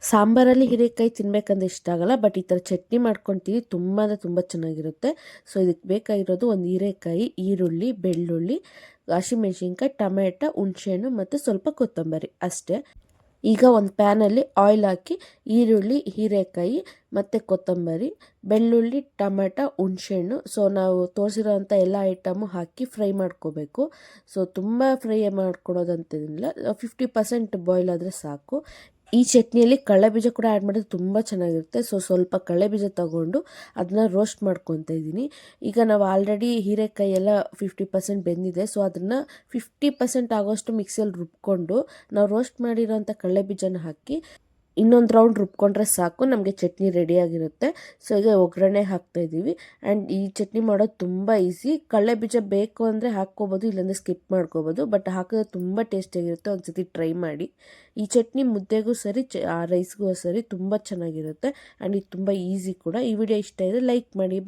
ಸಾಂಬಾರಲ್ಲಿ ಹೀರೆಕಾಯಿ ತಿನ್ನಬೇಕಂದ್ರೆ ಇಷ್ಟ ಆಗಲ್ಲ, ಬಟ್ ಈ ಥರ ಚಟ್ನಿ ಮಾಡ್ಕೊತೀವಿ, ತುಂಬ ಅಂದರೆ ತುಂಬ ಚೆನ್ನಾಗಿರುತ್ತೆ. ಸೊ ಇದಕ್ಕೆ ಬೇಕಾಗಿರೋದು ಒಂದು ಹೀರೆಕಾಯಿ, ಈರುಳ್ಳಿ, ಬೆಳ್ಳುಳ್ಳಿ, ಹಸಿಮೆಣಸಿನ್ಕಾಯಿ, ಟೊಮೆಟೊ, ಹುಣಸೆಹಣ್ಣು ಮತ್ತು ಸ್ವಲ್ಪ ಕೊತ್ತಂಬರಿ ಅಷ್ಟೇ. ಈಗ ಒಂದು ಪ್ಯಾನಲ್ಲಿ ಆಯಿಲ್ ಹಾಕಿ ಈರುಳ್ಳಿ, ಹೀರೆಕಾಯಿ ಮತ್ತು ಕೊತ್ತಂಬರಿ, ಬೆಳ್ಳುಳ್ಳಿ, ಟೊಮೆಟೊ, ಹುಣಸೆಹಣ್ಣು, ಸೊ ನಾವು ತೋರಿಸಿರೋವಂಥ ಎಲ್ಲ ಐಟಮು ಹಾಕಿ ಫ್ರೈ ಮಾಡ್ಕೋಬೇಕು. ಸೊ ತುಂಬ ಫ್ರೈ ಮಾಡ್ಕೊಳೋದಂತೇನಿಲ್ಲ, 50% ಬಾಯ್ಲ್ ಆದರೆ ಸಾಕು. ಈ ಚಟ್ನಿಯಲ್ಲಿ ಕಡಲೆಬೀಜ ಕೂಡ ಆ್ಯಡ್ ಮಾಡಿದ್ರೆ ತುಂಬ ಚೆನ್ನಾಗಿರುತ್ತೆ. ಸೊ ಸ್ವಲ್ಪ ಕಡಲೆಬೀಜ ತಗೊಂಡು ಅದನ್ನ ರೋಸ್ಟ್ ಮಾಡ್ಕೊತಾ ಇದ್ದೀನಿ. ಈಗ ನಾವು ಆಲ್ರೆಡಿ ಹೀರೆಕಾಯಿ ಎಲ್ಲ 50% ಬೆಂದಿದೆ. ಸೊ ಅದನ್ನು 50% ಆಗೋಷ್ಟು ಮಿಕ್ಸಿಯಲ್ಲಿ ರುಬ್ಕೊಂಡು ನಾವು ರೋಸ್ಟ್ ಮಾಡಿರೋಂಥ ಕಡಲೆಬೀಜನ ಹಾಕಿ ಇನ್ನೊಂದು ರೌಂಡ್ ರುಬ್ಕೊಂಡ್ರೆ ಸಾಕು, ನಮಗೆ ಚಟ್ನಿ ರೆಡಿಯಾಗಿರುತ್ತೆ. ಸೊ ಈಗ ಒಗ್ಗರಣೆ ಹಾಕ್ತಾಯಿದ್ದೀವಿ. ಆ್ಯಂಡ್ ಈ ಚಟ್ನಿ ಮಾಡೋದು ತುಂಬ ಈಸಿ. ಕಡಲೆಬೀಜ ಬೇಕು ಅಂದರೆ ಹಾಕ್ಕೋಬೋದು, ಇಲ್ಲಾಂದರೆ ಸ್ಕಿಪ್ ಮಾಡ್ಕೋಬೋದು, ಬಟ್ ಹಾಕಿದ್ರೆ ತುಂಬ ಟೇಸ್ಟಿಯಾಗಿರುತ್ತೆ. ಒಂದು ಸತಿ ಟ್ರೈ ಮಾಡಿ. ಈ ಚಟ್ನಿ ಮುದ್ದೆಗೂ ಸರಿ, ರೈಸ್ಗೂ ಸರಿ ತುಂಬ ಚೆನ್ನಾಗಿರುತ್ತೆ. ಆ್ಯಂಡ್ ಇದು ತುಂಬ ಈಸಿ ಕೂಡ. ಈ ವಿಡಿಯೋ ಇಷ್ಟ ಇದ್ದರೆ ಲೈಕ್ ಮಾಡಿ. ಬಾಯ್.